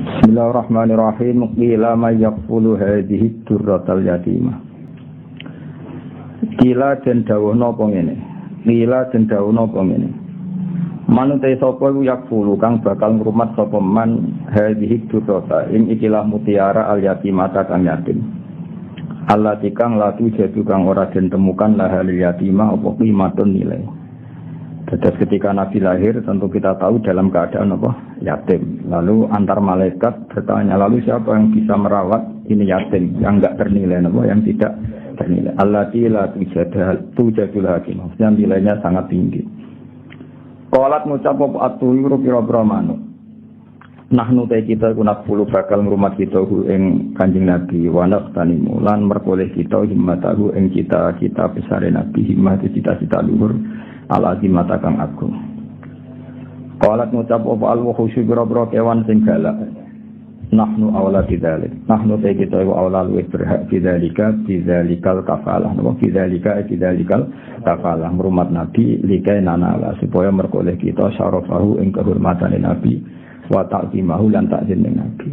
Bismillahirrahmanirrahim. Qila may yaqulu hadhihi durratal yatimah. Qila den dawuhna apa ngene. Qila den dawuhna apa ngene. Manute sapa iku yaqulu kang bakal ngrumat sapa man hadhihi durrata ing ikilah mutiara al yatimata kang yatim. Allah tikang latu jadu kang ora den temukan lahal yatimah apa qimatun nilai. Terus ketika Nabi lahir tentu kita tahu dalam keadaan apa? Yatim. Lalu antar malaikat bertanya, lalu siapa yang bisa merawat ini yatim yang enggak ternilai apa? Yang tidak ternilai. Allati la tujadul hakim. Maksudnya nilainya sangat tinggi. Qalat ngucap apa atuyuru pira-pira manuk. Nahnu ta kita kuna 10 bakal ngrumat kita ing Kanjeng Nabi wa naqtanimu lan merkoleh kita himmatahu ing cita-cita besare Nabi himmah cita-cita luhur al-azimata kang agung. Qalat ngucap apa al-wuhusy bira-bira kewan sing galak. Nahnu awla bidzalik. Nahnu ta kita wa awla luwih berhak bidzalikal kafalah. Napa bidzalikal kafalah ngrumat Nabi likai nanala supaya merkoleh kita syarafahu ing kehormatane Nabi wa ta'zimahu lan ta'zim Nabi.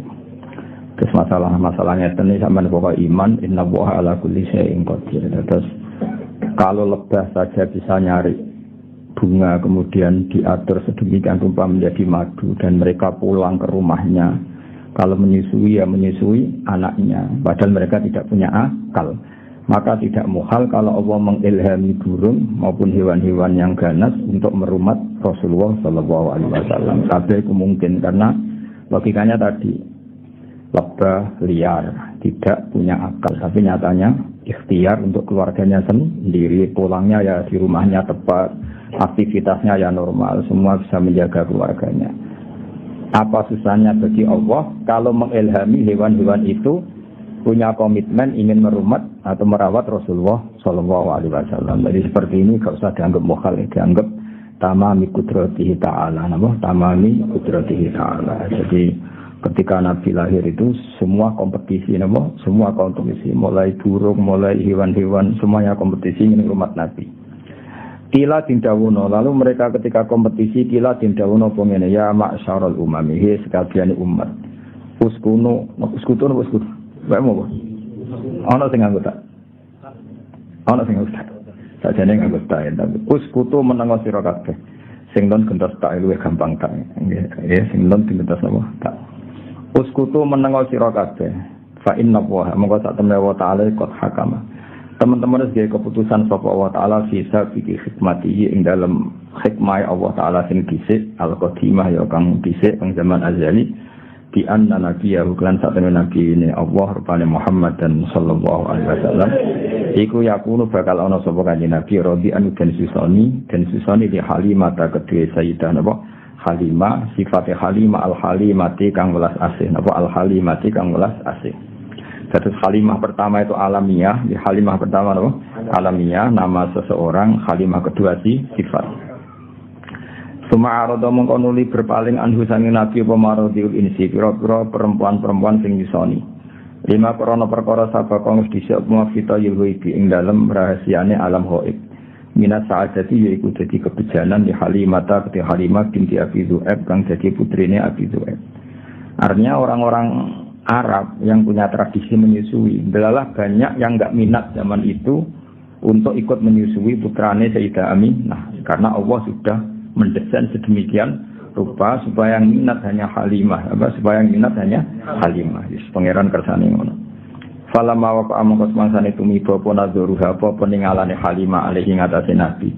Terus masalahnya ini sampean pokok iman innallaha ala kulli syai'in qadir. Terus kalau lebah saja bisa nyari bunga kemudian diatur sedemikian rupa menjadi madu dan mereka pulang ke rumahnya, kalau menyusui ya menyusui anaknya padahal mereka tidak punya akal, maka tidak muhal kalau Allah mengilhami burung maupun hewan-hewan yang ganas untuk merumat Rasulullah SAW. Tapi itu mungkin karena logikanya tadi lebah liar tidak punya akal, tapi nyatanya ikhtiar untuk keluarganya sendiri, pulangnya ya di rumahnya tepat, aktivitasnya ya normal, semua bisa menjaga keluarganya. Apa susahnya bagi Allah kalau mengilhami hewan-hewan itu punya komitmen ingin merumat atau merawat Rasulullah SAW. Jadi seperti ini gak usah dianggap mukhal, dianggap tamami qudratihi ta'ala. Tamami qudratihi ta'ala. Jadi ketika Nabi lahir itu semua kompetisi, semua kompetisi, mulai burung, mulai hewan-hewan, semuanya kompetisi ingin merumat Nabi. Kila dindawuno, lalu mereka ketika kompetisi kila dindawuno pengene ya ma'syarul umami, he sekabiane umat. Uskutu. Wae mau. Ana sing anggota. Sajane anggota tapi uskutu menengo sira kabeh. Sing non gentos tak luwih gampang tak. Nggih, sing non gentos apa? Tak. Uskutu menengo sira kabeh. Fa inna wa monggo sak temne wa ta'ala qad hakama. Teman-teman sebagai keputusan sapa Allah Ta'ala bisa fikih hikmatihi ing dalam hikmah Allah Ta'ala sing dhisik al-qadimah ya kang dhisik ing zaman azali bi anna nabiyahu lan satene nabi ini Allah rupane Muhammad dan sallallahu alaihi wasallam iku yakunu bakal ana sapa kanjeng Nabi radhi anu den susoni di Halimah ta kedue Sayyidah napa Halimah sifate Halimah al-Halimati kang welas asih napa al-Halimati kang welas asih. Terus Halimah pertama itu alamiah, di Halimah pertama apa? Alamiah, nama seseorang, Halimah kedua sifat. Suma'arodo mengkonuli berpaling anhu sangi Nabi pemarodiul insi, pira-pira perempuan-perempuan sing yusoni. 5 korona perkara sabakong disyak muafita yulhuibi ing dalam rahasiane alam hoib. Minat sa'adati yaiku jadi kebejanan di Halimata keti Halimah binti Abi Zu'ab kang jadi putrine Abi Zu'ab. Artinya orang-orang Arab yang punya tradisi menyusui, belalah banyak yang enggak minat zaman itu untuk ikut menyusui putrane Sayyidah Aminah karena Allah sudah mendesain sedemikian rupa supaya yang minat hanya Halimah, supaya yang minat hanya Halimah. Pangeran kersane ngono. Falamma wa amangka semangsane tumiba apa nadzuruha apa peningalane Halimah alaihi ngatasi Nabi.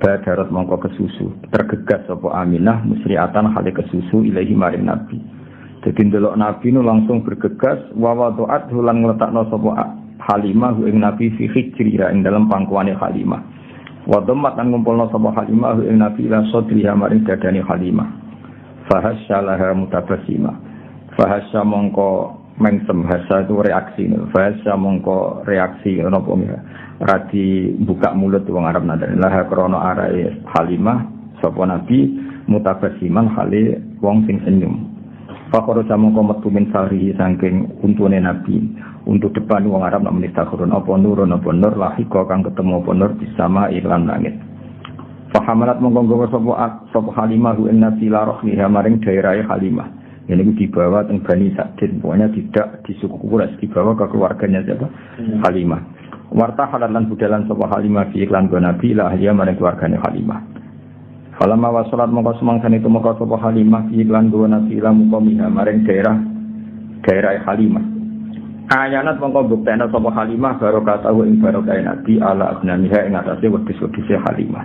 Badarat mongko kesusu, tergegas sapa Aminah musriatan hale kesusu ilahi maring Nabi. Jadi ndelok Nabi nu langsung bergegas wa wadu'at lan ngletakno sapa Halimah ing Nabi fi hijriha ing dalam pangkuane Halimah. Wa dhammat lan ngumpulno sapa Halimah ing Nabi la sadriha maring dadane Halimah. Fahasyalaha mutabassima. Fahasya mongko mengsem hasa itu reaksi. Fahasya mongko reaksi napa ya. Radi buka mulut wong Arab nadane laha krana arae Halimah sapa Nabi mutabassiman hale wong sing senyum. Fakor sama komat tumin sari saking untune Nabi untuk depan wong Arab nak menistakhurun apa nurun apa nur lahiko kang ketemu apa nur disama iklan langit. Fahamalat mongko sapa Halimah ing Nabi la rohliha maring daerah Halimah Ini dibawa ke Bani Sa'din, pokoknya tidak di suku Quraisy, dibawa ke keluarganya siapa? Halimah. Warta halalan budalan sapa Halimah fi iklan Nabi la ahliya maring keluargane Halimah. Falamma wasalat mongko sumangsan itu mongko sapa Halimah fi iklan Nabi la muqamiha maring daerah Halimah. Ayanat mongko buktena sapa Halimah barokatahu ing barokah Nabi ala abnaniha ing atase wedhus-wedhuse Halimah.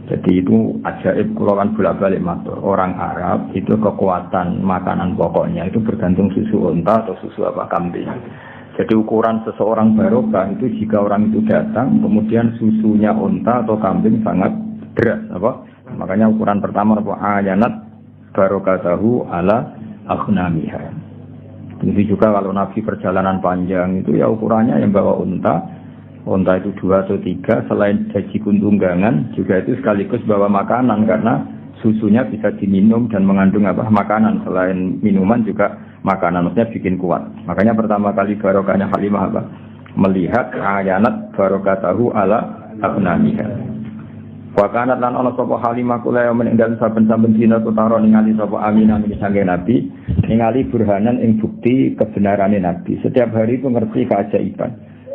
Jadi itu ajaib kula kan bolak-balik matur. Orang Arab itu kekuatan makanan pokoknya itu bergantung susu unta atau susu apa kambing. Jadi ukuran seseorang barokah itu jika orang itu datang kemudian susunya unta atau kambing sangat deras apa? Makanya ukuran pertama apa ayanat barokatahu ala aghnamiha. Jadi juga kalau Nabi perjalanan panjang itu ya ukurannya yang bawa unta itu 2 atau 3, selain gaji kuntunggangan juga itu sekaligus bawa makanan karena susunya bisa diminum dan mengandung apa makanan, selain minuman juga makanan, maksudnya bikin kuat. Makanya pertama kali barokahnya Halimah apa? Melihat ayanat barokatahu ala abnaniha. Wa kanat lan ana sapa Halimah kula yang dalem saben-saben dina tutara ningali sapa Aminah min sange Nabi, ningali burhanan ing bukti kebenarane Nabi. Setiap hari itu ngerti keajaiban.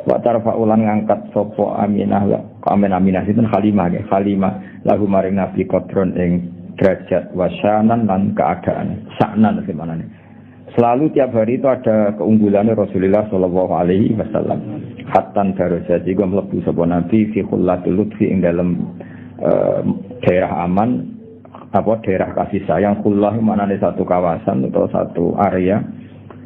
Wa tarfa'ulan ngangkat sopo Aminah la Aminah itu Halimah ya Halimah lahu maring Nabi qadron ing derajat wasanan lan keadaan saknan gimana nih selalu tiap hari itu ada keunggulannya Rasulullah sallallahu alaihi wasallam hatan darajat juga mlebu sapa Nabi fi khullatul lutfi ing dalam daerah aman apa daerah kasih sayang khullah manane satu kawasan atau satu area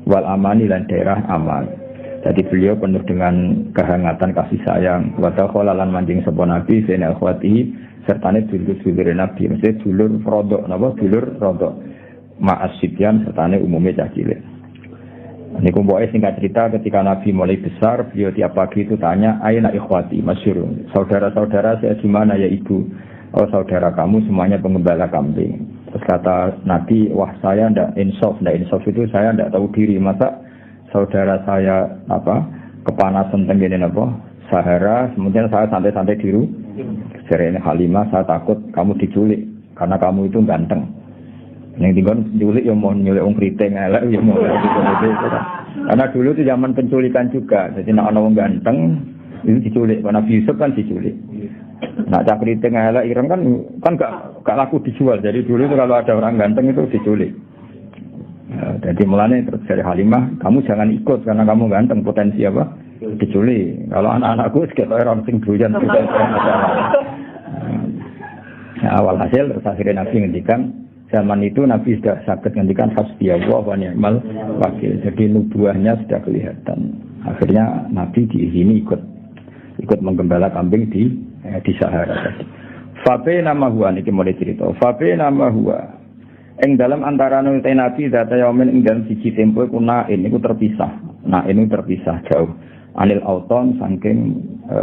wal amani lan daerah aman. Jadi beliau penuh dengan kehangatan kasih sayang. Wadakhala lan manjing sapa Nabi sene akhwati sertane dulur-dulur Nabi, mesti dulur rodok napa dulur rodok. Ma'asibyan sertane umume cah cilik. Niku mboke singkat cerita ketika Nabi mulai besar, beliau tiap pagi itu tanya, "Aina ikhwati?" Masyhur. Saudara-saudara saya di mana ya Ibu? Oh, saudara kamu semuanya pengembala kambing. Terus kata Nabi, "Wah, saya ndak insaf itu saya ndak tahu diri, masa saudara saya kepanasan tenggene Sahara, kemudian saya santai-santai di rumah. Serene Halimah, saya takut kamu diculik karena kamu itu ganteng. Yang tinggal diculik ya mau nyulik wong kriting elek ya mau. Karena dulu itu zaman penculikan juga. Jadi nek ana wong ganteng itu diculik, karena Nabi Yusuf kan diculik. Nah, cak kriting elek ireng kan gak laku dijual. Jadi dulu itu kalau ada orang ganteng itu diculik. Jadi mulanya terus dari Halimah, kamu jangan ikut karena kamu ganteng, potensi apa? Diculik. Kalau anak-anakku sekitar orang sing doyan juga masalah. Awal hasil terus akhirnya Nabi ngendikan zaman itu Nabi sudah sakit ngendikan hasbiyallah wa ni'mal wakil. Jadi nubuahnya sudah kelihatan. Akhirnya Nabi diizini ikut menggembala kambing di Sahara tadi. Fabe nama huwa niki mulai cerita. Fabe nama huwa. Ing dalam antara nulte Nabi data yamin ing dalam siji tempo iku niku terpisah. Ini terpisah jauh. Anil auton saking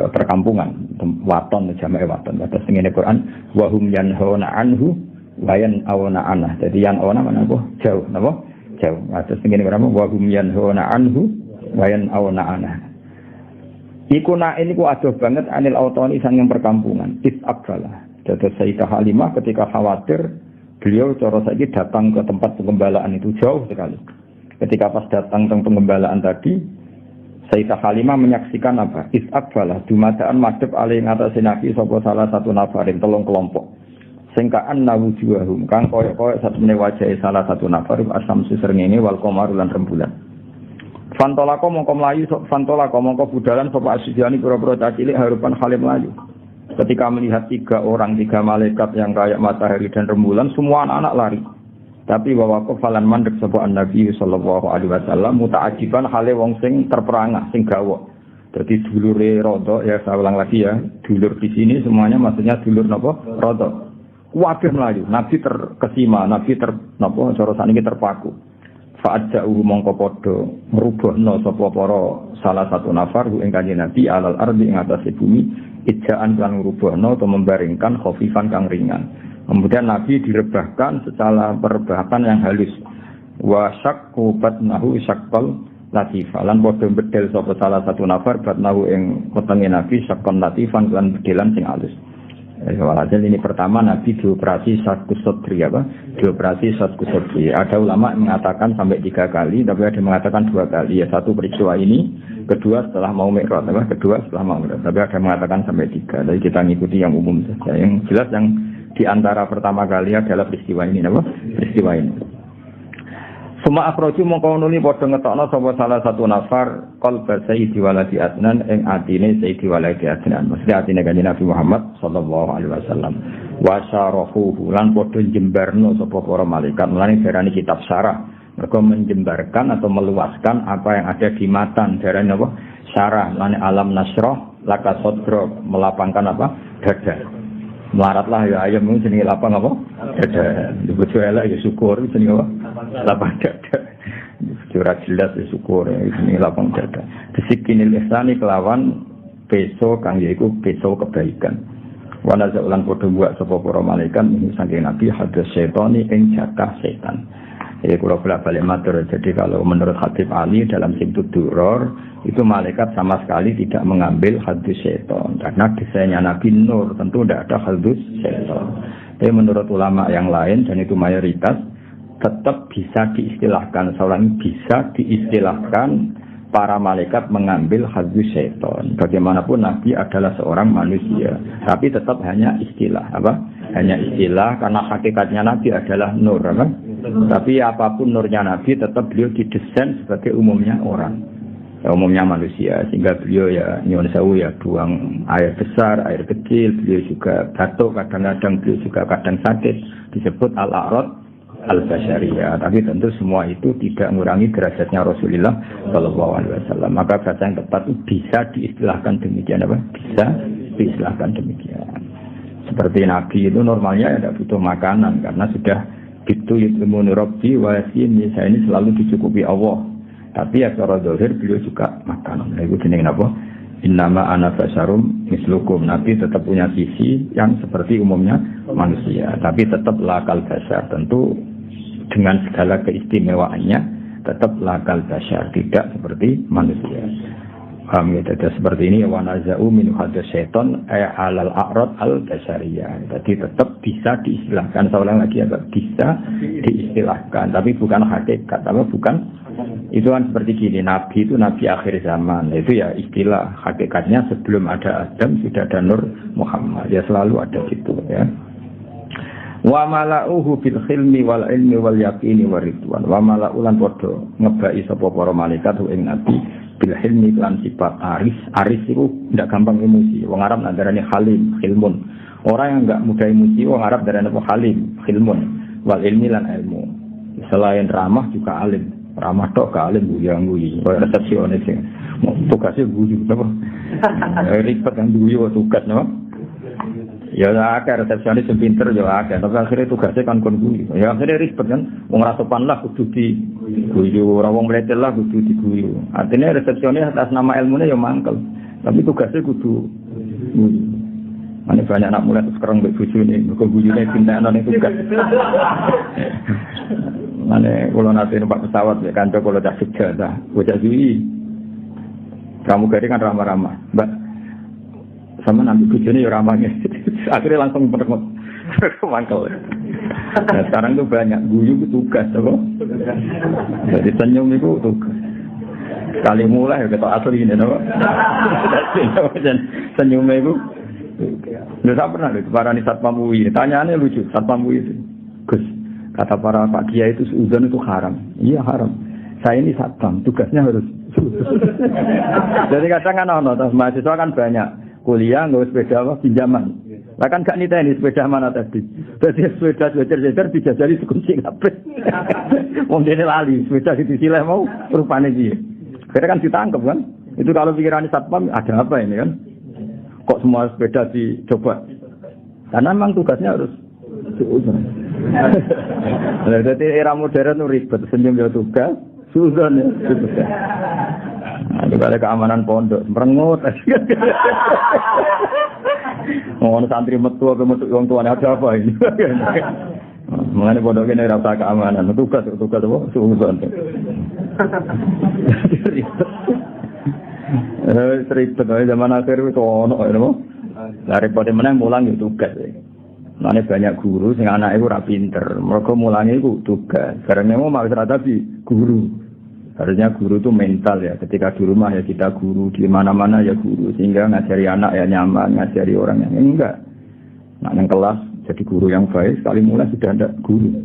perkampungan, waton jamae waton. Terus ngene Quran wa hum yanhauna anhu wa yan'auna anah. Jadi yan'auna mana apa? Jauh, napa? Jauh. Terus ngene Quran wa hum yanhauna anhu wa yan'auna anah. Iku niku adoh banget anil auton saking perkampungan. Isaqala. Jadi Sayyidah Halimah ketika khawatir beliau cara saiki datang ke tempat pengembalaan itu jauh sekali. Ketika pas datang ke pengembalaan tadi, Sayyidah Halimah menyaksikan apa? Is'aqbalah dumadaan madhep alih ngatasi Nabi sapa salah satu nafarin telung kelompok. Singkaan nawujuhum kang koyok-koyok satune wajahe salah satu nafar asam srengenge wal qamar lan rembulan. Fantolako mongko mlayu fantolako mongko budalan sapa asyjani pira-pira cilik harupan Halim mlayu. Ketika melihat 3 malaikat yang kayak matahari dan rembulan, semua anak-anak lari. Tapi wawako falan mandek sapa Nabi sallallahu alaihi wasallam muta'ajiban hale wong sing terperangah, sing gawok. Jadi dulure rodok ya saya ulang lagi ya, dulur di sini semuanya maksudnya dulur napa? Rodok. Kabeh mlayu, Nabi terkesima, Nabi napa cara sakniki terpaku. Fa'aja'u mongko padha ngrubahna sapa para salah satu nafar ing Kanjeng Nabi alal ardi ing atase bumi ijaan lan ngrubahna atau membaringkan khafifan kang ringan. Kemudian Nabi direbahkan secara perebahan yang halus. Wa syaqqa batnahu syaqqal latifan lan padha bedel sapa salah satu nafar batnahu ing wetenge Nabi syaqqan latifan lan bedelan sing halus. Walhasil ini pertama Nabi dioperasi Syaqus Sodri apa? Dioperasi Syaqus Sodri. Ada ulama yang mengatakan sampai 3 kali, tapi ada yang mengatakan 2 kali. Ya satu peristiwa ini, kedua setelah mau Mi'raj, apa? Kedua setelah mau Mi'raj. Tapi ada yang mengatakan sampai 3. Jadi kita ngikuti yang umum saja. Yang jelas yang di antara pertama kali adalah peristiwa ini, apa? Peristiwa ini. Semua akroju mongko nuli padha ngetokno sapa salah satu nafar qalba sayyidi waladi adnan ing atine sayyidi waladi adnan mesti atine kanjeng Nabi Muhammad sallallahu alaihi wasallam wa syarahu lan padha jembarno sapa para malaikat mulane darani kitab syarah mergo menjembarkan atau meluaskan apa yang ada di matan darani apa syarah lan alam nasrah laka sadra melapangkan apa dada melaratlah ya ayam jenenge lapang apa dada dibojo elek ya syukur jenenge apa lapang dada curah jelas ya syukur jenenge lapang dada disikinil ihsani kelawan peso kang yaiku peso kebaikan wana saulan padha buat sapa para malaikat ini saking nabi hadas setani ing jatah setan. Jadi kalau balik matur, jadi kalau menurut Habib Ali dalam Simtud Duror itu malaikat sama sekali tidak mengambil hadus seton karena desainnya Nabi Nur tentu tidak ada hadus seton. Tapi menurut ulama yang lain dan itu mayoritas tetap bisa diistilahkan, seorang bisa diistilahkan para malaikat mengambil hadus seton. Bagaimanapun Nabi adalah seorang manusia, tapi tetap hanya istilah apa? Hanya istilah karena hakikatnya Nabi adalah nur, apa? Tapi apapun nurnya Nabi tetap beliau didesain sebagai umumnya orang, ya, umumnya manusia, sehingga beliau ya nyuwun sewu ya buang air besar, air kecil, beliau juga batuk kadang-kadang, beliau juga kadang sakit, disebut al-a'rad al-basyariyah. Tapi tentu semua itu tidak mengurangi derajatnya Rasulullah Shallallahu Alaihi Wasallam. Maka bahasa yang tepat itu bisa diistilahkan demikian apa? Bisa diistilahkan demikian. Seperti Nabi itu normalnya tidak butuh makanan karena sudah itu yutlimuni rabbi wa yasin saya ini selalu dicukupi Allah. Tapi ya secara zahir beliau juga makan. Nah, itu jenenge apa? Innama ana basyarum mislukum. Nabi tetap punya sisi yang seperti umumnya manusia, tapi tetap lakal basyar. Tentu dengan segala keistimewaannya tetap lakal basyar, tidak seperti manusia. Paham ya, jadi seperti ini wa naza'u min hadas syaiton ay alal a'rad al-basyariyah. Jadi tetap bisa diistilahkan, saya ulang lagi agak bisa diistilahkan, tapi bukan hakikat, apa bukan. Itu kan seperti gini, Nabi itu Nabi akhir zaman, itu ya istilah, hakikatnya sebelum ada Adam sudah ada Nur Muhammad, ya selalu ada gitu ya. Wa mala'uhu bil khilmi wal ilmi wal yaqini wa ridwan. Wa mala'ulan podo ngebai sapa para malaikat ing Nabi bil hilmi lan sifat aris itu tidak gampang emosi. Wong Arab ndarani halim, hilmun. Orang yang enggak mudah emosi wong Arab ndarani apa halim, hilmun. Wal ilmi lan ilmu. Selain ramah juga alim. Ramah tok ka alim guyu-guyu. Resepsionis sing tugasnya guyu apa? Ribet kan guyu tugas no. Ya akeh resepsionis sing pinter ya akeh, tapi akhirnya tugasnya kan kon guyu. Ya akhirnya ribet kan wong ra sopan lah kudu di guyu, ora wong mletel lah kudu diguyu. Artinya resepsionis atas nama ilmunya ya mangkel, tapi tugasnya kudu guyu. Mane banyak anak mulai sekarang mbek bojone, mergo guyune pintakane tugas. Mane kula nate numpak pesawat ya kanca kula cak sejadah, bocah suwi. Kamu gari kan ramah-ramah. Mbak sama nampi bojone ya ramahnya. Akhirnya langsung berkemut mangkel. Nah, sekarang tuh banyak guyu itu tugas apa? Jadi senyum itu tugas. Kali mulai ya ketok asli ini apa? Senyumnya itu. Nggak saya pernah itu para Satpam UI. Tanyaannya lucu Satpam UI itu. Gus, kata para Pak Kiai itu seuzon itu haram. Iya haram. Saya ini satpam, tugasnya harus. Jadi kadang kan mahasiswa kan banyak kuliah nggak sepeda apa pinjaman. Lah kan gak niteni sepeda mana tadi. Jadi sepeda jejer-jejer dijajari dikunci kabeh. Wong dene lali, sepeda disileh mau rupane piye. Kira kan ditangkap kan. Itu kalau pikirannya satpam ada apa ini kan? Kok semua sepeda dicoba? Karena memang tugasnya harus suuzon. Jadi era modern itu ribet, senyum ya tugas, suuzon ya tugas. Nah, juga ada keamanan pondok, merengut. Mau santri metu apa metu orang tua ada apa ini? Mengenai pondok ini rasa keamanan, tugas apa? Suuzon. Ribet zaman akhir itu ono, Lah repote meneh mulang yo tugas. Mane banyak guru sing anake ora pinter, mergo mulange iku tugas. Karena memang mau tadi guru. Harusnya guru itu mental ya. Ketika di rumah ya kita guru, di mana-mana ya guru. Sehingga ngajari anak ya nyaman, ngajari orang yang enggak. Nah, yang kelas jadi guru yang baik, sekali mulai sudah ada guru.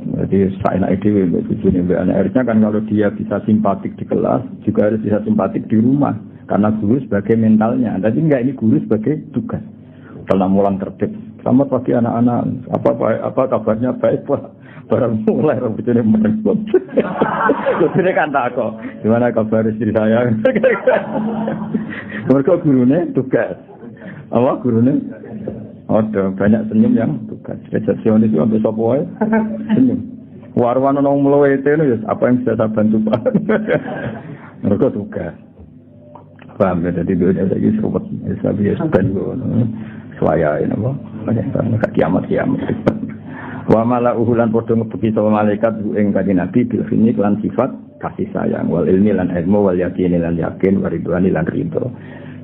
Jadi saya nak ide tujuannya harusnya kan kalau dia bisa simpatik di kelas, juga harus bisa simpatik di rumah. Karena guru sebagai mentalnya. Tapi enggak, ini guru sebagai tugas. Dalam mulang tertib. Selamat pagi anak-anak. Apa kabarnya baik Pak? Barang mulai rambutnya merenggut. Terus kan tak kok. Gimana kabar istri saya? Mereka gurunya tugas. Apa gurunya? Ada banyak senyum yang tugas. Resepsionis itu ambil sopoy. Senyum. Warwan nong meluwe itu apa yang bisa saya bantu Pak? Mereka tugas. Paham ya? Jadi dunia lagi seruput. Saya biasa ben suayain apa? Banyak kiamat. Wa mala uhulan padha ngebeki sama malaikat ing kanjeng Nabi bil khini lan sifat kasih sayang wal ilmi lan ilmu wal yakin lan yakin wa ridwani lan ridho.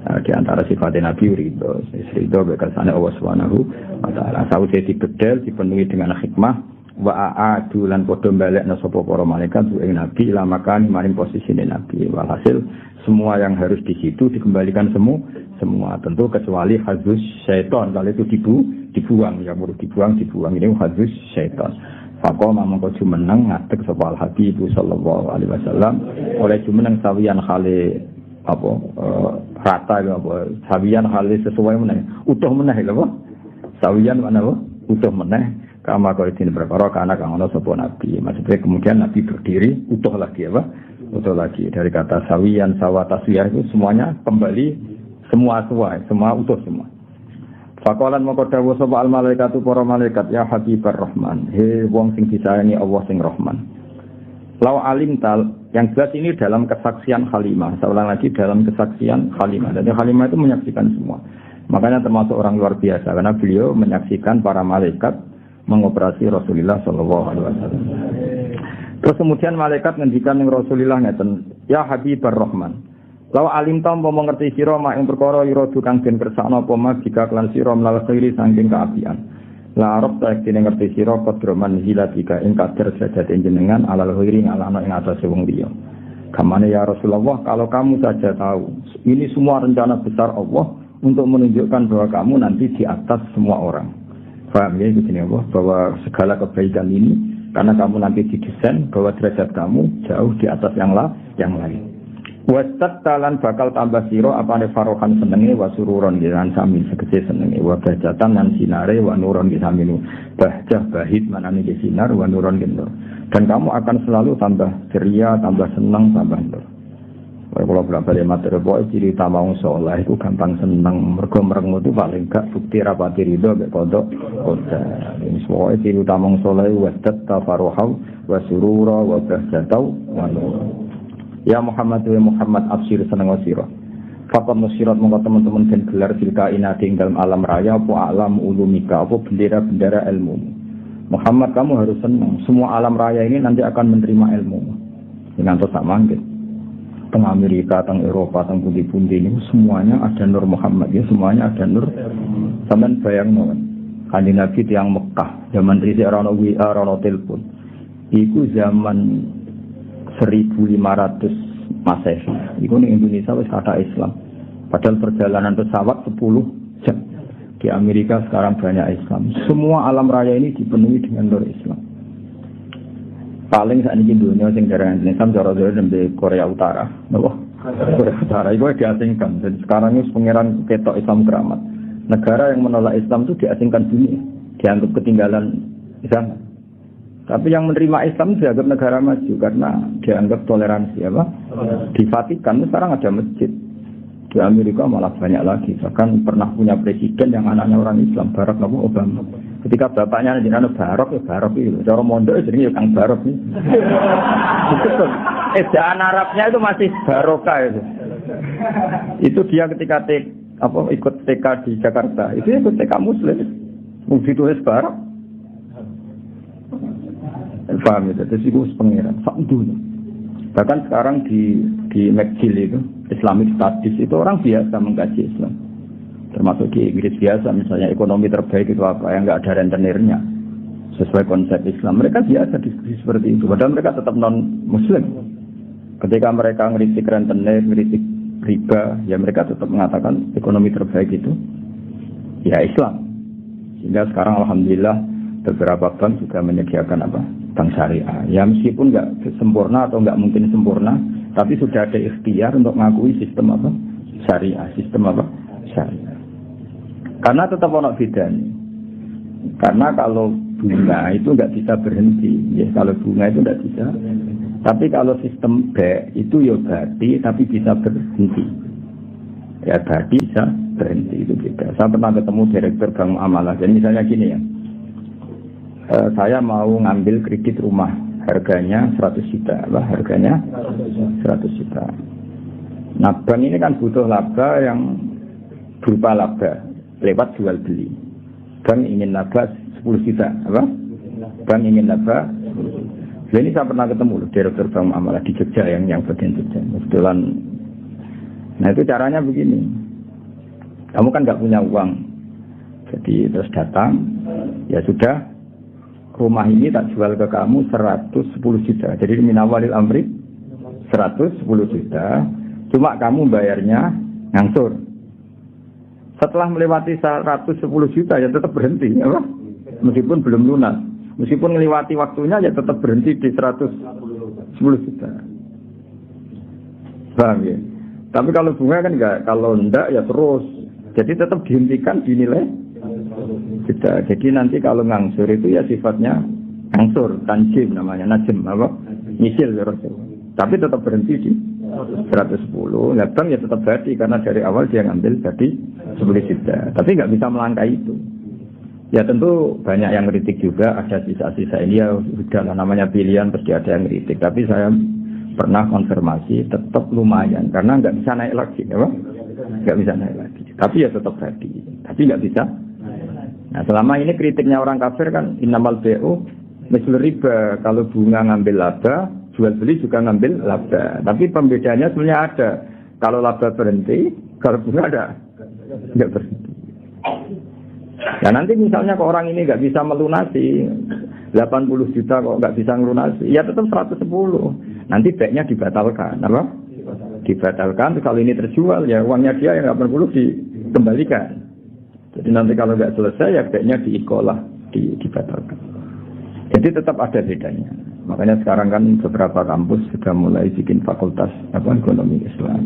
Di antara sifat Nabi ridho, ridho bekasane Allah Subhanahu wa taala. Sawise dibedel dipenuhi dengan hikmah wa aadu lan padha balekna sapa para malaikat ing Nabi ila makan maring posisine Nabi. Walhasil semua yang harus di situ dikembalikan semua tentu kecuali hazus syaitan kalau itu dibuang ya perlu dibuang ini hazus syaitan. Faqama mangko jumeneng ngadeg sapa al-habib sallallahu alaihi wasallam oleh jumeneng sawiyan khale apa rata apa sawiyan khale sesuai meneh utuh meneh lho apa sawiyan mana apa utuh meneh kama kaya dene perkara kana kang ana sapa nabi maksudnya kemudian nabi berdiri utuh lagi apa utuh lagi dari kata sawiyan sawa taswiyah itu semuanya kembali semua utuh semua. Faqalan moko dawuh sapa al malaikatu para malaikat ya habibar rahman he wong sing disayangi Allah sing rahman. Lau alim tal yang jelas ini dalam kesaksian Halimah. Saya ulang lagi dalam kesaksian Halimah. Jadi Halimah itu menyaksikan semua. Makanya termasuk orang luar biasa karena beliau menyaksikan para malaikat mengoperasi Rasulullah sallallahu alaihi wasallam. Terus kemudian malaikat ngendikan ning Rasulullah ngeten, ya habibar rahman. Law alim tam mengerti sira mak ing perkara ira kang den kersakno apa mak jika klan sira mlal khairi saking kaapian. La arep tak dene ngerti sira kodroman hilatika ing kader derajat jenengan alal khairi ngalana ing atase wong liya. Kamane ya Rasulullah kalau kamu saja tahu ini semua rencana besar Allah untuk menunjukkan bahwa kamu nanti di atas semua orang. Paham ya begini Allah bahwa segala kebaikan ini karena kamu nanti didesain bahwa derajat kamu jauh di atas yang lain. Wasat talan bakal tambah siro apane farohan senenge wa sururon lan sami segede senenge wa bahjatan lan sinare wa nuron saminu bahjah bahid manane ke sinar wa nuron nur dan kamu akan selalu tambah ceria tambah senang tambah nur. Kalau berapa materi boy ciri tamang soleh itu gampang senang mergo mereng itu paling gak bukti rapati ridho mek kodok koda ini semua ciri tamang soleh wasat tafarohau wa surura wa bahjatau wa nur. Ya Muhammad wa Muhammad absir seneng sira. Fakat musirat mongko teman-teman den gelar silka inati ing dalam alam raya apa alam ulumika apa bendera-bendera ilmu. Muhammad kamu harus senang. Semua alam raya ini nanti akan menerima ilmu. Dengan to sak mangke. Teng Amerika, teng Eropa, teng pundi-pundi ini semuanya ada nur Muhammad ya, semuanya ada nur. Sampeyan bayangno. Kanjeng Nabi tiyang Mekah zaman risik ora ono WA, ora ono telepon. Iku zaman 1500 Masehi. Iku ning Indonesia wis kata Islam. Padahal perjalanan pesawat 10 jam. Di Amerika sekarang banyak Islam. Semua alam raya ini dipenuhi dengan nur Islam. Paling saat ini dunia sing darah Islam cara-cara di Korea Utara. Napa? Korea Utara itu diasingkan. Jadi sekarang ini pangeran ketok Islam keramat. Negara yang menolak Islam itu diasingkan dunia. Dianggap ketinggalan Islam. Tapi yang menerima Islam dianggap negara maju karena dianggap toleransi apa? Di Vatikan sekarang ada masjid. Di Amerika malah banyak lagi. Bahkan pernah punya presiden yang anaknya orang Islam, Barack Obama. Ketika bapaknya jenenge Barack ya Barack itu. Cara mondok jenenge Kang Barack itu. Betul. Ejaan Arabnya itu masih Barokah itu. Itu dia ketika ikut TK di Jakarta. Itu ikut TK Muslim. Mungkin itu Barack. Paham itu, terus itu pengiran fakdunya. Bahkan sekarang di McGill itu Islamic Studies itu orang biasa mengkaji Islam. Termasuk di Inggris biasa, misalnya ekonomi terbaik itu apa, yang nggak ada rentenirnya. Sesuai konsep Islam, mereka biasa diskusi seperti itu. Padahal mereka tetap non-Muslim. Ketika mereka ngeritik rentenir, ngeritik riba, ya mereka tetap mengatakan ekonomi terbaik itu ya Islam. Sehingga sekarang alhamdulillah beberapa bank juga menyediakan apa? Bank syariah. Ya meskipun nggak sempurna atau nggak mungkin sempurna, tapi sudah ada ikhtiar untuk mengakui sistem apa? Syariah, sistem apa? Syariah. Karena tetap ono bedanya. Karena kalau bunga itu nggak bisa berhenti, ya kalau bunga itu nggak bisa. Tapi kalau sistem B itu ya berarti, tapi bisa berhenti. Ya berarti bisa berhenti, itu beda. Saya pernah ketemu direktur bank muamalah. Jadi misalnya gini ya, saya mau ngambil kredit rumah, harganya 100 juta, lah harganya 100 juta. Nah bank ini kan butuh laba yang berupa laba lewat jual beli. Bank ingin laba 10 juta, apa? Bank ingin laba. Ini saya pernah ketemu loh, direktur bank muamalah di Jogja yang bagian Jogja. Kebetulan. Nah itu caranya begini. Kamu kan nggak punya uang, jadi terus datang, ya sudah. Rumah ini tak jual ke kamu 110 juta. Jadi minawalil amri 110 juta. Cuma kamu bayarnya ngangsur. Setelah melewati 110 juta ya tetap berhenti, ya Pak? Meskipun belum lunas. Meskipun melewati waktunya ya tetap berhenti di 110 juta. Paham ya? Tapi kalau bunga kan enggak, kalau enggak ya terus. Jadi tetap dihentikan dinilai juta. Jadi nanti kalau ngangsur itu ya sifatnya ngangsur, tanjim namanya, najem apa? Nyicil terus. Tapi tetap berhenti di 110. Nah, bank ya tetap berhenti karena dari awal dia ngambil jadi 10 juta. Tapi nggak bisa melangkah itu. Ya tentu banyak yang kritik juga, ada sisa-sisa ini ya sudah namanya pilihan pasti ada yang kritik. Tapi saya pernah konfirmasi tetap lumayan karena nggak bisa naik lagi, ya Pak? Nggak bisa naik lagi. Tapi ya tetap berhenti. Tapi nggak bisa. Nah selama ini kritiknya orang kafir kan innamal bai'u mislu riba, kalau bunga ngambil laba, jual beli juga ngambil laba. Tapi pembedaannya sebenarnya ada. Kalau laba berhenti, kalau bunga ada nggak berhenti. Ya nanti misalnya kalau orang ini nggak bisa melunasi 80 juta kok nggak bisa melunasi, ya tetap 110. Nanti baiknya dibatalkan, apa? Dibatalkan. Kalau ini terjual ya uangnya dia yang 80 dikembalikan. Jadi nanti kalau nggak selesai ya baiknya diikolah, dibatalkan. Jadi tetap ada bedanya. Makanya sekarang kan beberapa kampus sudah mulai bikin fakultas ekonomi Islam,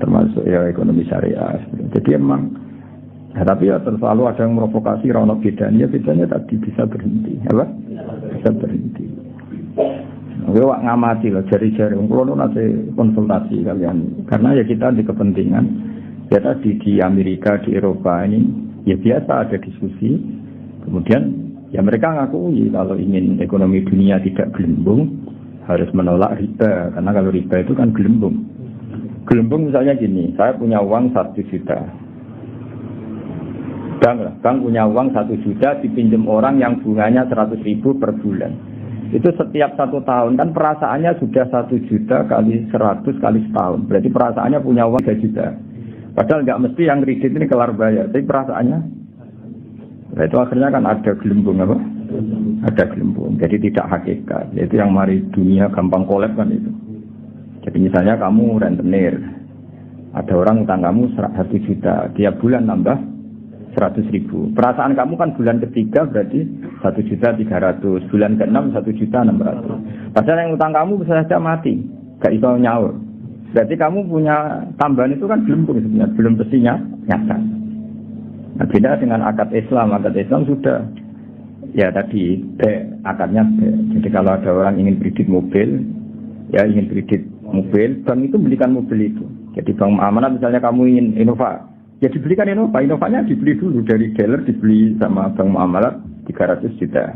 termasuk ya ekonomi syariah. Jadi emang, ya, tapi ya selalu ada yang provokasi, rono bedanya tadi bisa berhenti, apa? Bisa berhenti. Gue wak ngamati loh, jari-jari. Kalau nanti konsultasi kalian, karena ya kita di kepentingan. Ya tadi di Amerika, di Eropa ini, ya biasa ada diskusi. Kemudian ya mereka ngakui kalau ingin ekonomi dunia tidak gelembung harus menolak riba, karena kalau riba itu kan gelembung. Gelembung misalnya gini, saya punya uang 1 juta. Bank punya uang 1 juta dipinjam orang yang bunganya 100.000 per bulan. Itu setiap 1 tahun kan perasaannya sudah 1 juta kali 100 kali setahun. Berarti perasaannya punya uang 3 juta. Padahal nggak mesti yang kredit ini kelar bayar, tapi perasaannya. Nah, itu akhirnya kan ada gelembung apa? Ada gelembung. Jadi tidak hakikat. Itu yang mari dunia gampang kolab kan itu. Jadi misalnya kamu rentenir, ada orang utang kamu 1 juta, tiap bulan nambah 100.000. Perasaan kamu kan bulan ketiga berarti 1.300.000, bulan ke-6 1.600.000. Padahal yang utang kamu bisa saja mati, gak bisa nyaur. Berarti kamu punya tambahan itu kan gelembung sebenarnya, belum pastinya nyata. Nah, beda dengan akad Islam sudah ya tadi akadnya. Jadi kalau ada orang ingin kredit mobil, ya ingin kredit mobil, bank itu belikan mobil itu. Jadi bank amanah misalnya kamu ingin Innova, ya dibelikan Innova, Innovanya dibeli dulu dari dealer, dibeli sama bank muamalah 300 juta.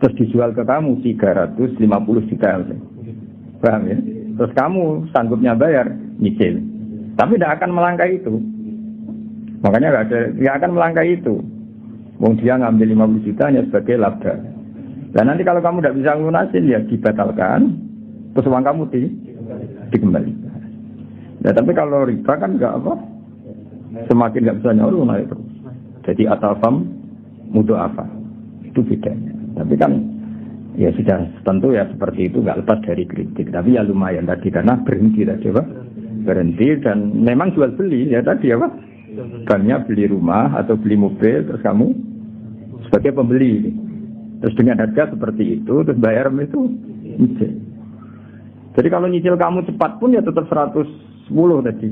Terus dijual ke kamu 350 juta. Paham ya? Terus kamu sanggupnya bayar, nyicil. Tapi tidak akan melangkah itu. Makanya nggak akan melangkah itu. Wong dia ngambil 50 juta hanya sebagai laba. Dan nanti kalau kamu tidak bisa lunasin ya dibatalkan, terus uang kamu dikembalikan. Nah, tapi kalau riba kan nggak apa, Semakin nggak bisa nyaur naik terus. Jadi atafam mutu apa itu bedanya. Tapi kan ya sudah tentu ya seperti itu nggak lepas dari kritik. Tapi ya lumayan tadi karena berhenti tadi apa? Berhenti dan memang jual beli ya tadi apa? Banyak beli rumah atau beli mobil terus kamu sebagai pembeli. Terus dengan harga seperti itu terus bayar itu nyicil. Jadi kalau nyicil kamu cepat pun ya tetap 110 tadi.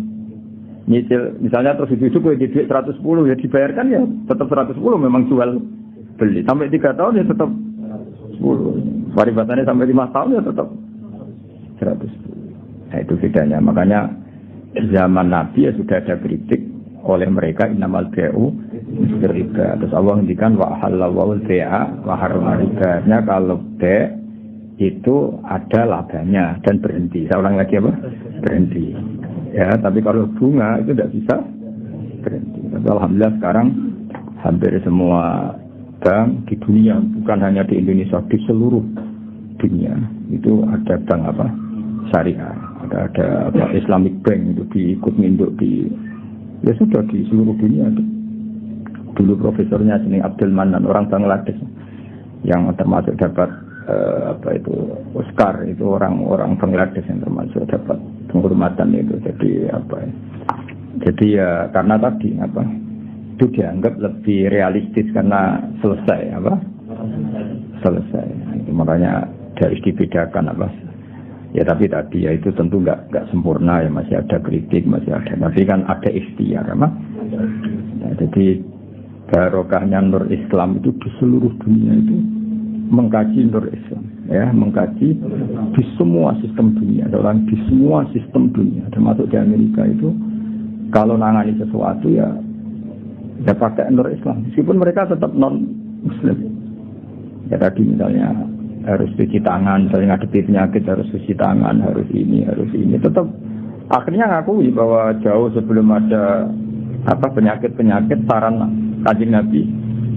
Nyicil misalnya terus itu gue di duit 110 ya dibayarkan ya tetap 110 memang jual beli. Sampai 3 tahun ya tetap 10. Paribatannya sampai 5 tahun ya tetap 110. Nah itu bedanya. Makanya zaman Nabi ya sudah ada kritik oleh mereka innamal bai'u riba. Terus Allah ngendikan wa halallahu al-bai'a wa harrama riba. Kalau bai' itu ada labanya dan berhenti. Saya ulang lagi apa? Berhenti. Ya, tapi kalau bunga itu tidak bisa berhenti. Tapi alhamdulillah sekarang hampir semua bank di dunia, bukan hanya di Indonesia, di seluruh dunia itu ada bank apa? Syariah. Ada apa? Islamic Bank itu diikut nginduk di ya sudah di seluruh dunia. Dulu profesornya sini Abdul Manan orang Bangladesh yang termasuk dapat apa itu Oscar itu orang Bangladesh yang termasuk dapat penghormatan itu. Jadi apa ya? Jadi ya karena tadi apa itu dianggap lebih realistis karena selesai apa selesai. Itu makanya harus dibedakan apa ya. Tapi tadi ya itu tentu nggak sempurna ya, masih ada kritik, masih ada, tapi kan ada ikhtiar apa ya, jadi barokahnya Nur Islam itu di seluruh dunia itu mengkaji Nur Islam ya, mengkaji di semua sistem dunia, orang di semua sistem dunia termasuk di Amerika itu kalau nangani sesuatu ya pakai Nur Islam meskipun mereka tetap non muslim ya. Tadi misalnya harus cuci tangan, misalnya ngadepi penyakit harus cuci tangan, harus ini tetap akhirnya ngakui bahwa jauh sebelum ada apa penyakit saran Kanjeng Nabi,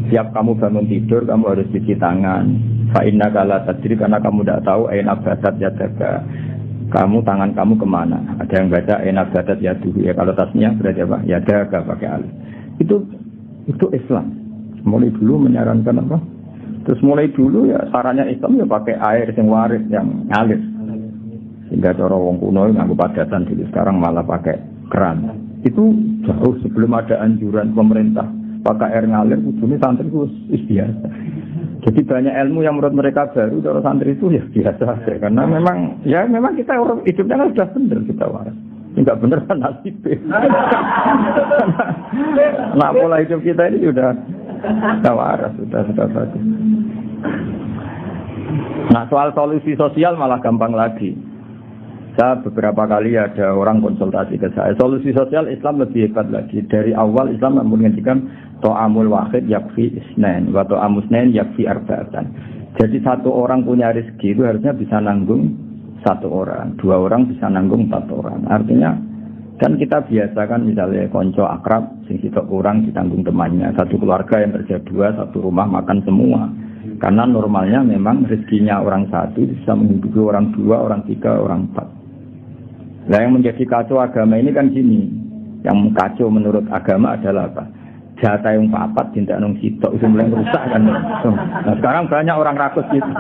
siap kamu bangun tidur kamu harus cuci tangan. Fa innaka la tadri, karena kamu tidak tahu aina badat yadaka, kamu tangan kamu kemana. Ada yang baca aina badat yaduhu ya, kalau tasnya berarti apa? Yadaka pakai alif. Itu Islam. Mulai dulu menyarankan apa? Terus mulai dulu ya sarannya Islam ya pakai air yang waris yang ngalir. Sehingga cara wong kuno nganggo padatan dulu, sekarang malah pakai keran. Itu jauh sebelum ada anjuran pemerintah pakai air ngalir, ujungnya santri itu biasa. Jadi banyak ilmu yang menurut mereka baru, cara santri itu ya biasa saja. Karena memang kita orang hidupnya kan sudah benar kita waras. Enggak benar kan nasib. Nah pola hidup kita ini sudah waras, sudah bagus. Nah soal solusi sosial malah gampang lagi. Saya beberapa kali ada orang konsultasi ke saya. Solusi sosial Islam lebih hebat lagi. Dari awal Islam menginginkan to'amul wahid yakfi isnain wa to'amus isnain yakfi arba'atan. Jadi satu orang punya rezeki itu harusnya bisa nanggung satu orang, 2 orang bisa nanggung 4 orang. Artinya kan kita biasakan misalnya konco akrab sing sitok kurang ditanggung temannya. Satu keluarga yang kerja 2, satu rumah makan semua. Karena normalnya memang rezekinya orang satu bisa menghidupi orang 2, orang 3, orang 4. Nah yang menjadi kacau agama ini kan gini. Yang kacau menurut agama adalah apa? Jatah yang papat cinta nung sitok itu mulai rusak kan. Nah sekarang banyak orang rakus gitu.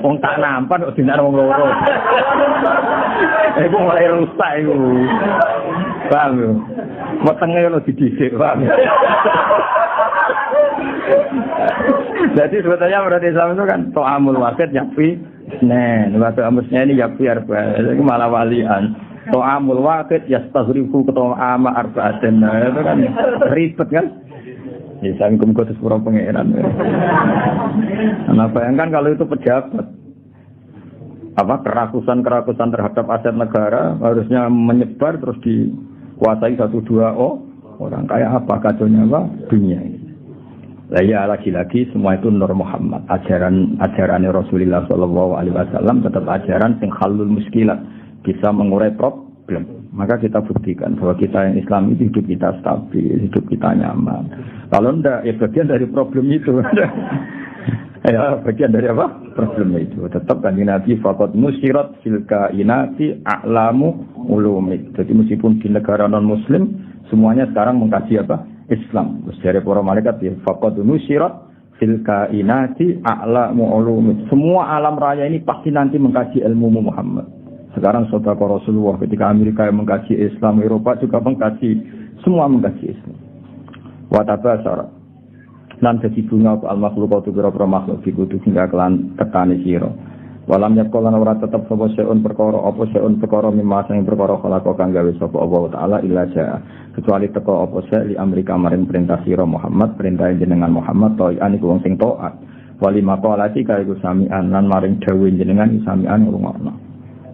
Wong tak nampan kok cinta nung loro. Itu mulai rusak itu. Paham ya? Wetenge lo didisik, paham ya? Jadi sebetulnya menurut Islam itu kan to'amul wahid yakfi isnain, wa to'amusnya ini yakfi arba'atan. Itu malah walian. To'amul wahid yastaghrifu to'ama arba'atan. Itu kan ribet kan? Ya sangkum kutus pura pengeran. Nah bayangkan kalau itu pejabat, apa kerakusan terhadap aset negara harusnya menyebar terus dikuasai 1-2 orang, kayak apa kacaunya apa dunia ini. Lah ya lagi-lagi semua itu Nur Muhammad, ajaran Rasulullah sallallahu alaihi wasallam tetap ajaran sing halul muskilat, bisa mengurai problem. Maka kita buktikan bahwa kita yang Islam itu hidup kita stabil, hidup kita nyaman. Kalau enggak ya bagian dari problem itu. Ya bagian dari apa? Problem itu. Tetap kan Nabi faqad musirat fil kainati a'lamu ulumik. Jadi meskipun di negara non muslim Semuanya sekarang mengkaji apa? Islam. Terus dari para malaikat ya faqad nusirat fil kainati a'lamu ulum. Semua alam raya ini pasti nanti mengkaji ilmu Muhammad. Sekarang saudara Rasulullah ketika Amerika yang mengkaji Islam, Eropa juga mengkaji, semua mengkaji Islam. Wa tabasara lan dadi bunga al makhlukatu biro-biro makhluk dikudu hingga kelan tekane sira. Walam yakolan ora tetep sapa seun perkara mimma sing perkara khalaqo kang gawe sapa Allah taala illa jaa kecuali teko apa se li Amerika maring perintah sira Muhammad perintah jenengan Muhammad to'an iku wong sing taat wali maqalati kaiku sami'an lan maring dawuh jenengan sami'an ngrungokno.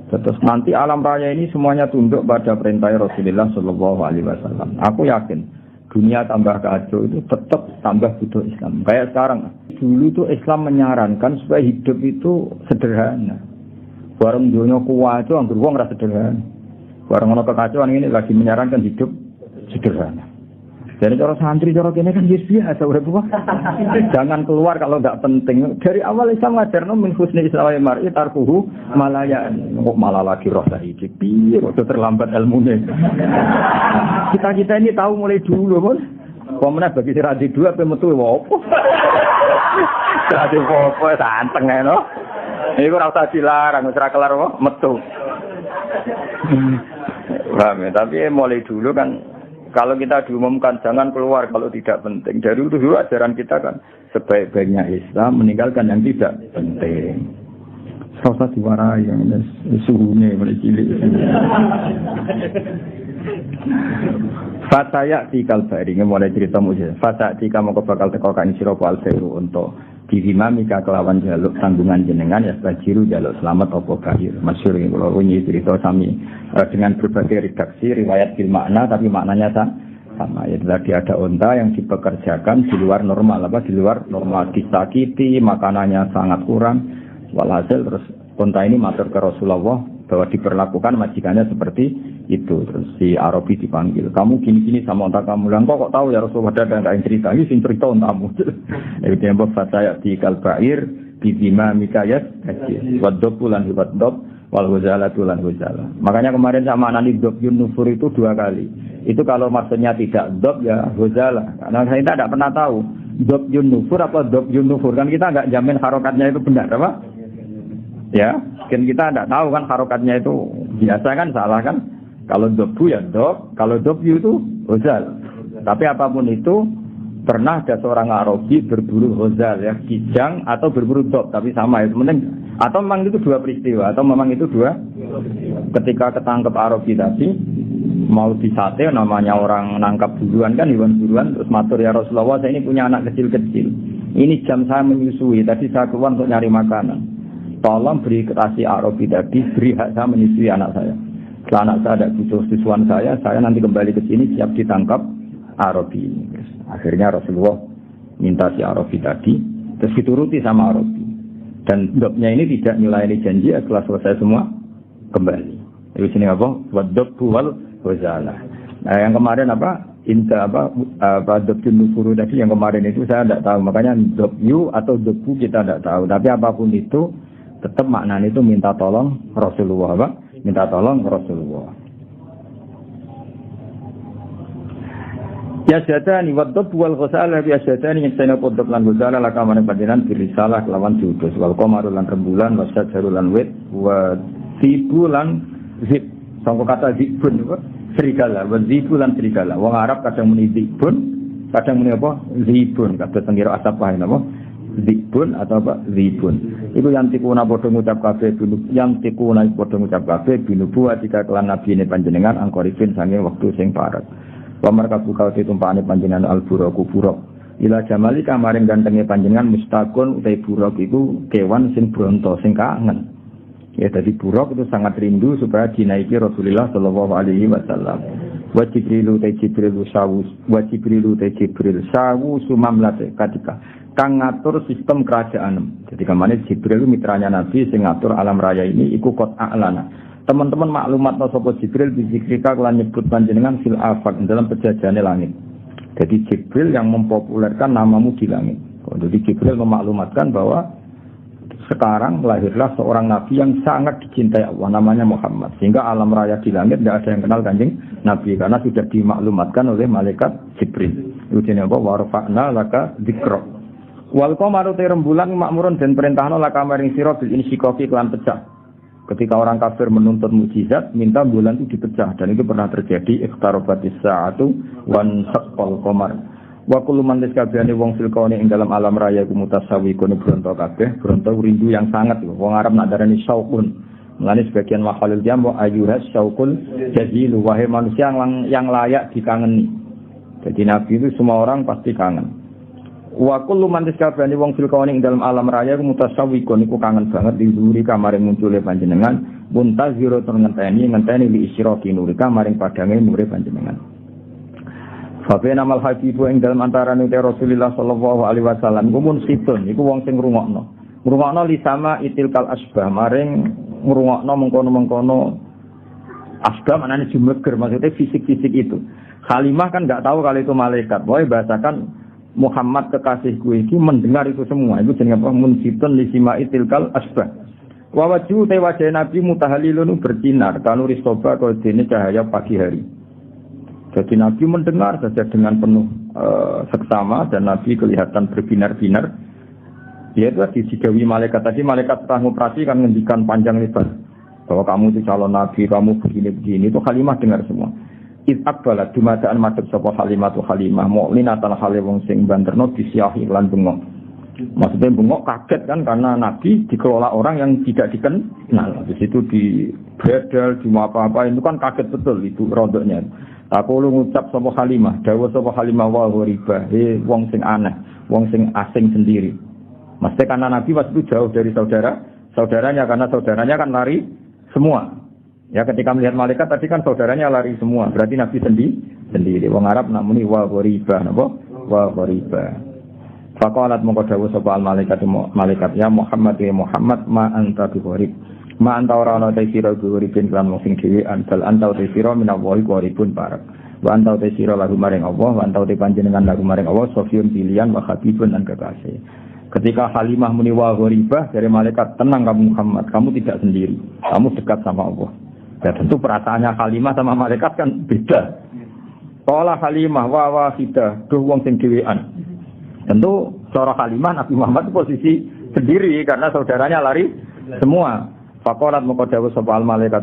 Terus nanti alam raya ini semuanya tunduk pada perintah Rasulullah sallallahu alaihi wasallam. Aku yakin dunia tambah kacau itu tetap tambah butuh Islam. Kayak sekarang, dulu itu Islam menyarankan supaya hidup itu sederhana. Barang dunia kuat itu anggur wong ora sederhana. Barang ono kekacauan ini lagi menyarankan hidup sederhana. Jadi cara santri cara kene kan biasa urip wae. Jangan keluar kalau enggak penting. Dari awal Islam ngajarno min husni islami mar'i tarkuhu malayan. Kok malah lagi roh dari piye kok terlambat ilmunya. Kita ini tahu mulai dulu, Bos. Pemenang bagi siradi dua pe metu opo. Siradi opo santeng ae no. Iku ora usah dilarang wis ra kelar metu. Paham ya, tapi mulai dulu kan kalau kita diumumkan jangan keluar kalau tidak penting. Dari dulu ajaran kita kan sebaik-baiknya Islam meninggalkan yang tidak penting. Rasa diwarai yang suhunya mulai cilik. Fataya tikal bari mulai cerita mujizat. Fataya tika moko bakal teko kan sira al khairu untuk dinamika kelawan jaluk tanggungan jenengan ya bajiru jaluk selamat apa bahir. Masyhur iki kula wingi cerita sami dengan berbagai redaksi riwayat bil makna tapi maknanya sama. Ya tadi ada unta yang dipekerjakan di luar normal di luar normal disakiti, makanannya sangat kurang. Walhasil terus unta ini matur ke Rasulullah bahwa diperlakukan majikannya seperti itu. Terus si Arabi dipanggil, kamu gini-gini sama unta kamu. Lah kok tahu ya Rasulullah ada yang cerita, ini sing cerita untamu. Itu yang bapak saya di kalbair bidima mikayat wadopulan hibatdop wal ghazala tulan ghazala. Makanya kemarin sama anani dob yunufur itu 2 kali. Itu kalau maksudnya tidak dob ya ghazala. Karena saya tidak pernah tahu dob yunufur apa dob yunufur, kan kita enggak jamin harokatnya itu benar apa? Ya, kan kita tidak tahu kan harokatnya itu biasa kan salah kan? Kalau dobu ya dob, kalau dobyu itu ghazal. Tapi apapun itu pernah ada seorang Arabi berburu ghazal ya, kijang atau berburu dob, tapi sama itu penting. Atau memang itu 2 peristiwa atau memang itu 2 ketika ketangkep Arabi tadi mau disate, namanya orang nangkap buruan kan, hewan buruan, terus matur ya Rasulullah saya ini punya anak kecil-kecil. Ini jam saya menyusui, tadi saya keluar untuk nyari makanan. Tolong beri kasih Arabi tadi, beri hak saya menyusui anak saya. Setelah anak saya ada butuh susuan saya nanti kembali ke sini siap ditangkap Arabi. Akhirnya Rasulullah minta si Arabi tadi, terus dituruti sama Arabi. Dan dobnya ini tidak nyulayani janji, setelah selesai semua kembali. Itu sini apa? Wadob wal ghazala. Nah yang kemarin apa? Inta apa dob nufuru tadi yang kemarin itu saya tidak tahu. Makanya dobyu atau dobu kita tidak tahu. Tapi apapun itu tetap maknanya itu minta tolong Rasulullah apa? Minta tolong Rasulullah. Ya syadani wadob wal ghazala ya syadani yang saya podok lan ghazala laka maring panjenengan birisalah kelawan diutus wal qamaru lan rembulan wasyajaru lan wit wa sibulan zib. Sangko kata zibun apa? Serigala, wa zibulan serigala. Wong Arab kadang muni zibun, kadang muni apa? Zibun. Kadang tengira asap wae napa? Zibun atau apa? Zibun. Iku yang tikuna padha ngucap kabeh dulu, yang tikuna padha ngucap kabeh dulu buat jika kelan nabi ini panjenengan angkorifin sange waktu sing parek. Wa markabu kau ditumpakane panjenengan al-buraku buruk. Ila jamali kamaring gantenge panjenengan mustaqun utai buruk iku kewan sing bronto sing kangen. Ya tadi buruk itu sangat rindu supaya dinaiki Rasulullah sallallahu alaihi wasallam. Wa jibrilu ta jibril sawu wa jibrilu ta jibril sawu sumamlate ketika kang ngatur sistem kerajaan. Jadi kemana Jibril mitranya Nabi sing ngatur alam raya ini iku kot a'lana. Teman-teman maklumat sapa Jibril bizikrika kelan nyebut panjenengan fil afaq dalam penjajane langit. Jadi Jibril yang mempopulerkan namamu di langit. Jadi Jibril memaklumatkan bahwa sekarang lahirlah seorang nabi yang sangat dicintai Allah, namanya Muhammad. Sehingga alam raya di langit tidak ada yang kenal kanjeng Nabi karena sudah dimaklumatkan oleh malaikat Jibril. Ujine apa warfa'na laka dzikra. Wal qamaru rembulan makmurun dan perintahna laka maring sira bil insyikaki kelan pecah. Ketika orang kafir menuntut mukjizat, minta bulan itu dipecah dan itu pernah terjadi iqtarabatis sa'atu wan saqqal qamar. Wa kullu man liskabehane wong silkone ing dalam alam raya iku mutasawiqun bronto kabeh, bronto rindu yang sangat. Wong Arab nak darani syauqun. Mulane sebagian makhluk jam wa ayyuhas syauqul jazilu wahai manusia yang layak dikangeni. Jadi Nabi itu semua orang pasti kangen. Wa kullu man liskabehane wong silkone ing dalam alam raya iku mutasawiqun iku kangen banget dizuri kamare muncule panjenengan, muntaziro tur ngenteni li isyraqi nurika maring padange nure panjenengan. Fabena mal habibu ing dalam antarané Rasulullah sallallahu alaihi wasallam kumun situn iku wong sing ngrungokno. Ngrungokno li sama itilkal asbah maring ngrungokno mengkono-mengkono asbah manane jumeger maksudnya fisik-fisik itu. Halimah kan enggak tahu kalau itu malaikat. Boy bahasakan Muhammad kekasihku iki mendengar itu semua. Itu jenenge apa? Mun situn li sama itilkal asbah. Wa wajhu te wajah Nabi mutahalilun bersinar kanuri soba kaya dene cahaya pagi hari. Jadi Nabi mendengar saja dengan penuh seksama dan Nabi kelihatan berbinar-binar. Ya itu digawi malaikat tadi, malaikat setelah ngoperasi kan ngendikan panjang lebar bahwa kamu itu calon Nabi, kamu begini-begini. Itu Halimah dengar semua. Itaqbalat dumadaan madhep sapa Halimah tu Halimah mu'linatan hale wong sing banterno disiahi lan bengok. Maksudnya bengok kaget kan karena Nabi dikelola orang yang tidak dikenal. Di situ di bedal, di apa-apa itu kan kaget betul itu rodoknya. Aku lu ngucap sapa Halimah, dawuh sapa Halimah wa ghoriba, wong sing aneh, wong sing asing sendiri. Mesti karena Nabi waktu itu jauh dari saudaranya karena saudaranya kan lari semua. Ya ketika melihat malaikat tadi kan saudaranya lari semua, berarti Nabi sendiri. Wong Arab nak muni wa ghoriba napa? Wa ghoriba. Faqalat mongko dawuh sapa malaikat ya Muhammad ya Muhammad ma anta bi ghorib. Ma anta ora ana te sira guripin lan wong sing dhewean bal anta te sira minallahi guripun parak wa anta te sira lagu maring Allah wa anta te panjenengan lagu maring Allah sofiyun pilihan wa habibun lan kekasih. Ketika Halimah muni wa gharibah dari malaikat, tenang kamu Muhammad, kamu tidak sendiri, kamu dekat sama Allah. Ya tentu perasaannya Halimah sama malaikat kan beda. Qala Halimah wa wahidah duh wong sing dhewean. Tentu cara Halimah Nabi Muhammad posisi sendiri karena saudaranya lari semua. Faqalat moko dawuh sapa al malaikat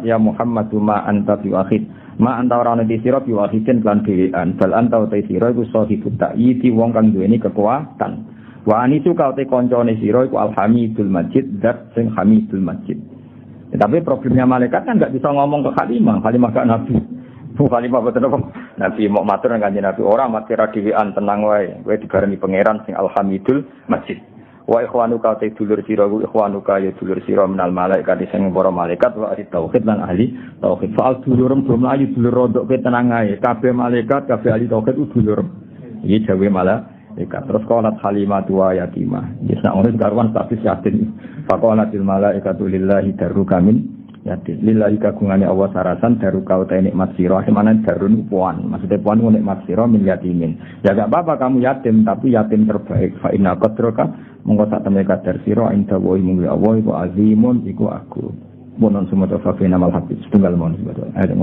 ya Muhammad ma anta bi wahid ma anta ora ana sira bi wahidin lan dhewean bal anta uta sira iku sahibut ta'yiti wong kang duweni kekuatan wa anitu ka te kancane sira iku alhamidul majid zat sing hamidul majid. Tapi problemnya malaikat kan enggak bisa ngomong ke Halimah gak Nabi. Halimah boten apa Nabi mau matur nang Kanjeng Nabi ora mati ra dhewean tenang wae kowe digarani pangeran sing alhamidul majid. Wa ikhwanuka ta dulur sira ku ikhwanuka ya dulur sira minal malaikat sing para malaikat wa ahli tauhid lan ahli tauhid. Soal dulurem belum ayu dulur rodok ke tenang ae. Kabeh malaikat, kabeh ahli tauhid ku dulur. Iki jawe malaikat. Terus qalat Halimah wa yatimah. Wis nak ngono karuan status yatim. Faqalatil malaikatu lillahi daruka min yatim. Lillahi kagungane Allah sarasan daruka uta nikmat sira. Semana darun puan. Maksudnya puan ku nikmat sira min yatimin. Ya enggak apa-apa kamu yatim tapi yatim terbaik. Fa inna qadraka monggo sak temene kadar sira inda wa mungli Allah iku azimun iku aku. Monon sumata fa fina mal habis tunggal mon sebetulnya. Ada